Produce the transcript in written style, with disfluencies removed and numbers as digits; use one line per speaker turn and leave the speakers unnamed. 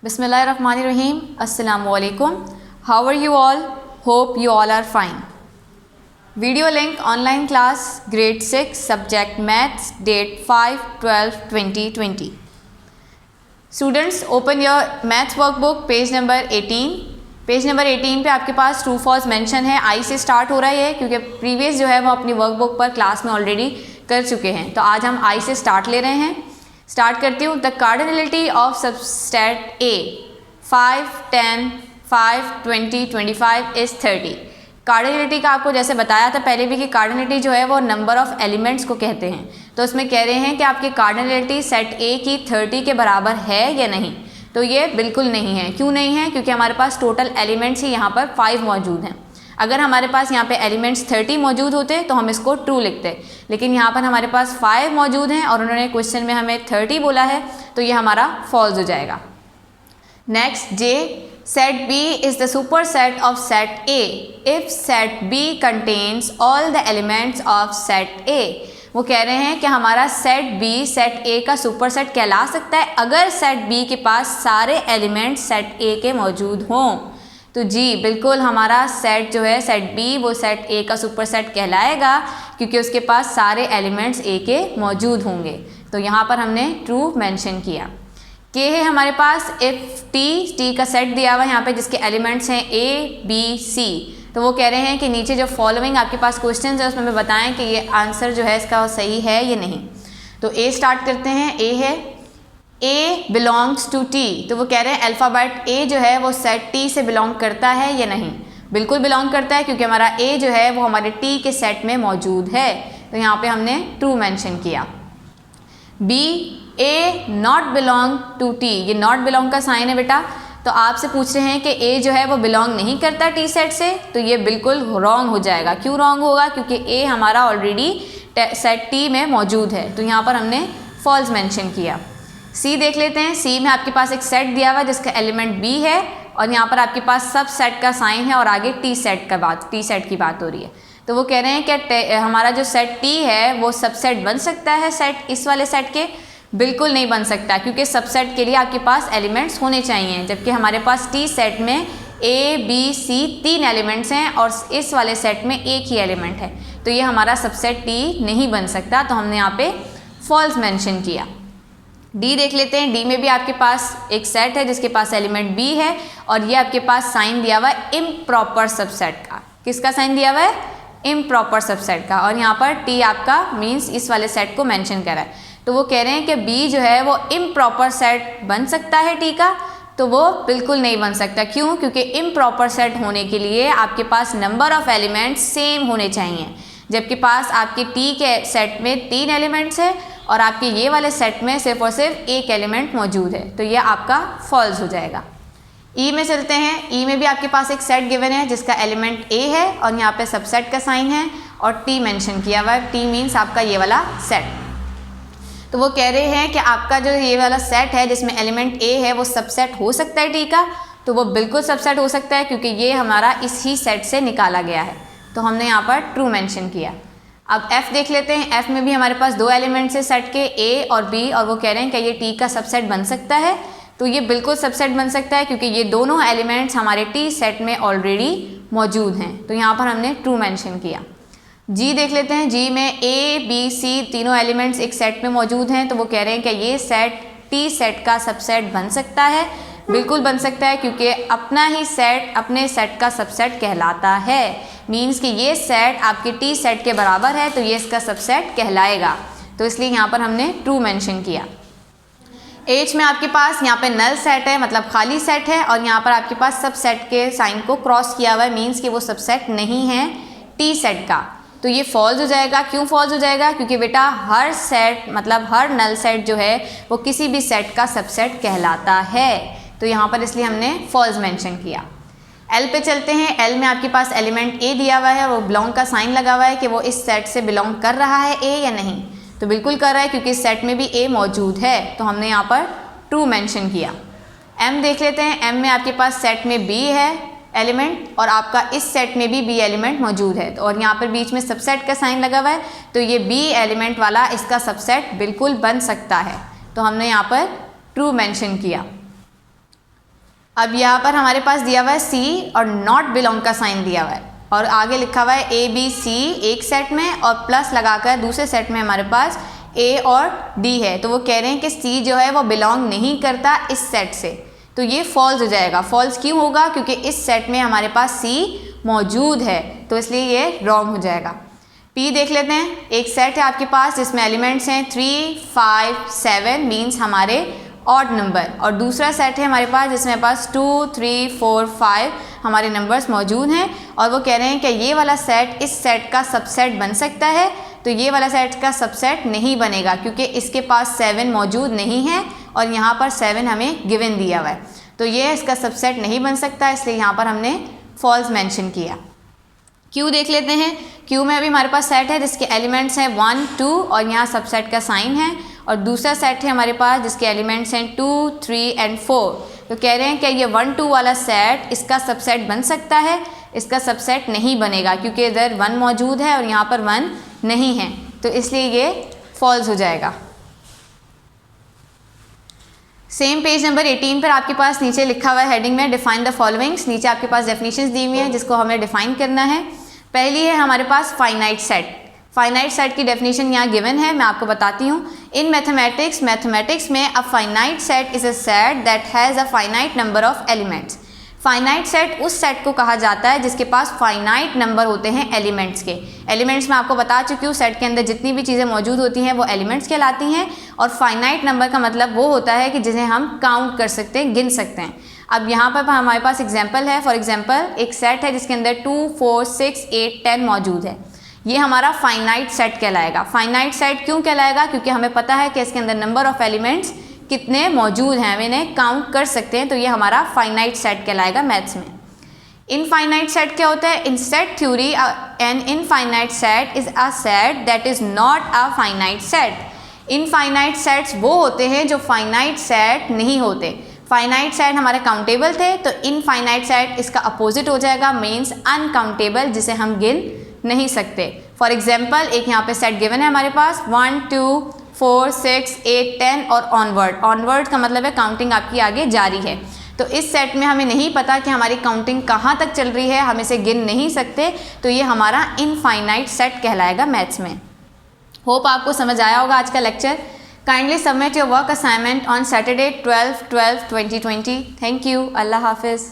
Bismillahirrahmanirrahim. Assalamu alaikum. How are you all? Hope you all are fine. Video link online class grade 6 subject maths date 5/12/2020. Students open your maths workbook page number 18. Page number 18 पे आपके पास true false mention है. आई से start हो रहा है क्योंकि previous जो है वो अपनी वर्कबुक पर क्लास में ऑलरेडी कर चुके हैं. तो आज हम आई से स्टार्ट ले रहे हैं. स्टार्ट करती हूँ. The cardinality of subset A 5, 10, 5, 20, 25 is 30. Cardinality का आपको जैसे बताया था पहले भी कि कार्डिनलिटी जो है वो नंबर ऑफ एलिमेंट्स को कहते हैं. तो इसमें कह रहे हैं कि आपकी कार्डिनलिटी सेट ए की 30 के बराबर है या नहीं. तो ये बिल्कुल नहीं है. क्यों नहीं है? क्योंकि हमारे पास टोटल एलिमेंट्स ही यहाँ पर 5 मौजूद हैं. अगर हमारे पास यहाँ पे एलिमेंट्स 30 मौजूद होते तो हम इसको ट्रू लिखते, लेकिन यहाँ पर हमारे पास 5 मौजूद हैं और उन्होंने क्वेश्चन में हमें 30 बोला है, तो ये हमारा फॉल्स हो जाएगा. नेक्स्ट जे, set B is the superset of set A if set B contains all the elements of set A. वो कह रहे हैं कि हमारा सेट बी सेट ए का सुपर सेट कहला सकता है अगर सेट बी के पास सारे एलिमेंट्स सेट ए के मौजूद हों. तो जी बिल्कुल हमारा सेट जो है सेट बी वो सेट ए का सुपर सेट कहलाएगा क्योंकि उसके पास सारे एलिमेंट्स ए के मौजूद होंगे. तो यहाँ पर हमने ट्रू मेंशन किया. के है हमारे पास इफ टी का सेट दिया हुआ है यहाँ पे जिसके एलिमेंट्स हैं ए बी सी. तो वो कह रहे हैं कि नीचे जो फॉलोइंग आपके पास क्वेश्चंस है उसमें हमें बताएं कि ये आंसर जो है इसका सही है या नहीं. तो ए स्टार्ट करते हैं. ए है ए बिलोंग्स टू टी. तो वो कह रहे हैं अल्फ़ाबेट ए जो है वो सेट टी से बिलोंग करता है या नहीं. बिल्कुल बिलोंग करता है क्योंकि हमारा ए जो है वो हमारे टी के सेट में मौजूद है. तो यहाँ पे हमने ट्रू मेंशन किया. B A not belong to T. ये नॉट बिलोंग का साइन है बेटा. तो आपसे पूछ रहे हैं कि ए जो है वो बिलोंग नहीं करता टी सेट से, तो ये बिल्कुल रॉन्ग हो जाएगा. क्यों रॉन्ग होगा? क्योंकि ए हमारा ऑलरेडी सेट टी में मौजूद है. तो यहाँ पर हमने फॉल्स मेंशन किया. सी देख लेते हैं. सी में आपके पास एक सेट दिया हुआ है जिसका एलिमेंट बी है और यहाँ पर आपके पास सब सेट का साइन है और आगे टी सेट की बात हो रही है. तो वो कह रहे हैं कि हमारा जो सेट टी है वो सबसेट बन सकता है सेट इस वाले सेट के. बिल्कुल नहीं बन सकता क्योंकि सबसेट के लिए आपके पास एलिमेंट्स होने चाहिए, जबकि हमारे पास टी सेट में ए बी सी 3 एलिमेंट्स हैं और इस वाले सेट में एक ही एलिमेंट है. तो ये हमारा सबसेट टी नहीं बन सकता. तो हमने यहाँ पे फॉल्स मेंशन किया. डी देख लेते हैं. डी में भी आपके पास एक सेट है जिसके पास एलिमेंट बी है और ये आपके पास साइन दिया हुआ है इम्प्रॉपर सबसेट का. किसका साइन दिया हुआ है? इम्प्रॉपर सबसेट का. और यहाँ पर टी आपका मीन्स इस वाले सेट को मेंशन कर रहा है. तो वो कह रहे हैं कि बी जो है वो इम्प्रॉपर सेट बन सकता है टी का. तो वो बिल्कुल नहीं बन सकता. क्यों? क्योंकि इम्प्रॉपर सेट होने के लिए आपके पास नंबर ऑफ एलिमेंट्स सेम होने चाहिए, जबकि पास आपके टी के सेट में 3 एलिमेंट्स है और आपके ये वाले सेट में सिर्फ और सिर्फ एक एलिमेंट मौजूद है. तो ये आपका फॉल्स हो जाएगा. ई में चलते हैं. ई में भी आपके पास एक सेट गिवन है जिसका एलिमेंट ए है और यहाँ पे सबसेट का साइन है और टी मेंशन किया हुआ है. टी मीन्स आपका ये वाला सेट. तो वो कह रहे हैं कि आपका जो ये वाला सेट है जिसमें एलिमेंट ए है वो सबसेट हो सकता है टी का. तो वो बिल्कुल सबसेट हो सकता है क्योंकि ये हमारा इसी सेट से निकाला गया है. तो हमने यहाँ पर ट्रू मेंशन किया. अब एफ देख लेते हैं. एफ में भी हमारे पास 2 एलिमेंट्स है सेट के ए और बी और वो कह रहे हैं कि ये टी का सबसेट बन सकता है. तो ये बिल्कुल सबसेट बन सकता है क्योंकि ये दोनों एलिमेंट्स हमारे टी सेट में ऑलरेडी मौजूद हैं. तो यहाँ पर हमने ट्रू मेंशन किया. जी देख लेते हैं. जी में ए बी सी तीनों एलिमेंट्स एक सेट में मौजूद हैं. तो वो कह रहे हैं कि ये सेट टी सेट का सबसेट बन सकता है. बिल्कुल बन सकता है क्योंकि अपना ही सेट अपने सेट का सबसेट कहलाता है. मीन्स कि ये सेट आपके टी सेट के बराबर है तो ये इसका सबसेट कहलाएगा. तो इसलिए यहाँ पर हमने ट्रू मेंशन किया. एच में आपके पास यहाँ पे नल सेट है, मतलब खाली सेट है और यहाँ पर आपके पास सब सेट के साइन को क्रॉस किया हुआ है. मीन्स कि वो सबसेट नहीं है टी सेट का. तो ये फॉल्स हो जाएगा. क्यों फॉल्स हो जाएगा? क्योंकि बेटा हर सेट मतलब हर नल सेट जो है वो किसी भी सेट का सबसेट कहलाता है. तो यहाँ पर इसलिए हमने फॉल्स मेंशन किया. एल पे चलते हैं. एल में आपके पास एलिमेंट ए दिया हुआ है, वो बिलोंग का साइन लगा हुआ है कि वो इस सेट से बिलोंग कर रहा है ए या नहीं. तो बिल्कुल कर रहा है क्योंकि इस सेट में भी ए मौजूद है. तो हमने यहाँ पर ट्रू मेंशन किया. एम देख लेते हैं. एम में आपके पास सेट में बी है एलिमेंट और आपका इस सेट में भी बी एलिमेंट मौजूद है. तो और यहाँ पर बीच में सबसेट का साइन लगा हुआ है. तो ये बी एलिमेंट वाला इसका सबसेट बिल्कुल बन सकता है. तो हमने यहाँ पर ट्रू मेंशन किया. अब यहाँ पर हमारे पास दिया हुआ है सी और नॉट बिलोंग का साइन दिया हुआ है और आगे लिखा हुआ है ए बी सी एक सेट में और प्लस लगाकर दूसरे सेट में हमारे पास ए और डी है। तो वो कह रहे हैं कि सी जो है वो बिलोंग नहीं करता इस सेट से, तो ये फॉल्स हो जाएगा। फॉल्स क्यों होगा? क्योंकि इस सेट में हमारे पास सी मौजूद है, तो इसलिए ये रॉन्ग हो जाएगा। पी देख लेते हैं। एक सेट है आपके पास जिसमें एलिमेंट्स हैं 3, 5, 7 मीन्स हमारे ऑड नंबर, और दूसरा सेट है हमारे पास जिसमें पास 2, 3, 4, 5 हमारे नंबर्स मौजूद हैं और वो कह रहे हैं कि ये वाला सेट इस सेट का सबसेट बन सकता है। तो ये वाला सेट का सबसेट नहीं बनेगा क्योंकि इसके पास 7 मौजूद नहीं है और यहाँ पर 7 हमें गिवन दिया हुआ है, तो ये इसका सबसेट नहीं बन सकता, इसलिए यहाँ पर हमने फॉल्स मेंशन किया। क्यू देख लेते हैं। क्यू में अभी हमारे पास सेट है जिसके एलिमेंट्स हैं 1, 2 और यहाँ सबसेट का साइन है, और दूसरा सेट है हमारे पास जिसके एलिमेंट्स हैं 2, 3 एंड 4। तो कह रहे हैं कि ये 1, 2 वाला सेट इसका सबसेट बन सकता है, इसका सबसेट नहीं बनेगा क्योंकि इधर 1 मौजूद है और यहाँ पर 1 नहीं है, तो इसलिए ये फॉल्स हो जाएगा। सेम पेज नंबर 18 पर आपके पास नीचे लिखा हुआ है हेडिंग में डिफाइन द फॉलोइंग्स। नीचे आपके पास डेफिनेशंस दी हुई हैं जिसको हमें डिफाइन करना है। पहली है हमारे पास फाइनाइट सेट। फाइनाइट सेट की डेफिनेशन यहाँ गिवन है, मैं आपको बताती हूँ। इन मैथमेटिक्स में a finite set is a set that has a finite number of elements. Finite set उस सेट को कहा जाता है जिसके पास फाइनाइट नंबर होते हैं एलिमेंट्स के। एलिमेंट्स में आपको बता चुकी हूँ, सेट के अंदर जितनी भी चीज़ें मौजूद होती हैं वो एलिमेंट्स कहलाती हैं, और फाइनाइट नंबर का मतलब वो होता है कि जिन्हें हम काउंट कर सकते हैं, गिन सकते हैं। अब यहाँ पर हमारे पास एग्जाम्पल है। फॉर एग्जाम्पल एक सेट है जिसके अंदर 2, 4, 6, 8, 10 मौजूद है, ये हमारा फाइनाइट सेट कहलाएगा। फाइनाइट सेट क्यों कहलाएगा? क्योंकि हमें पता है कि इसके अंदर नंबर ऑफ एलिमेंट्स कितने मौजूद हैं, हम इन्हें काउंट कर सकते हैं, तो ये हमारा फाइनाइट सेट कहलाएगा मैथ्स में। इनफाइनाइट सेट क्या होता है? इन set theory an infinite set is a set that is not a finite set. Infinite sets वो होते हैं जो फाइनाइट सेट नहीं होते। फाइनाइट सेट हमारे काउंटेबल थे, तो इनफाइनाइट सेट इसका अपोजिट हो जाएगा, मीन्स अनकाउंटेबल, जिसे हम गिन नहीं सकते। फॉर एग्जाम्पल एक यहाँ पे सेट गिवन है हमारे पास 1, 2, 4, 6, 8, 10 और ऑनवर्ड। ऑनवर्ड का मतलब है काउंटिंग आपकी आगे जारी है, तो इस सेट में हमें नहीं पता कि हमारी काउंटिंग कहाँ तक चल रही है, हम इसे गिन नहीं सकते, तो ये हमारा इनफाइनाइट सेट कहलाएगा मैथ्स में। होप आपको समझ आया होगा आज का lecture. Kindly submit your work assignment on Saturday 12/12/2020। Thank you. अल्लाह हाफिज़।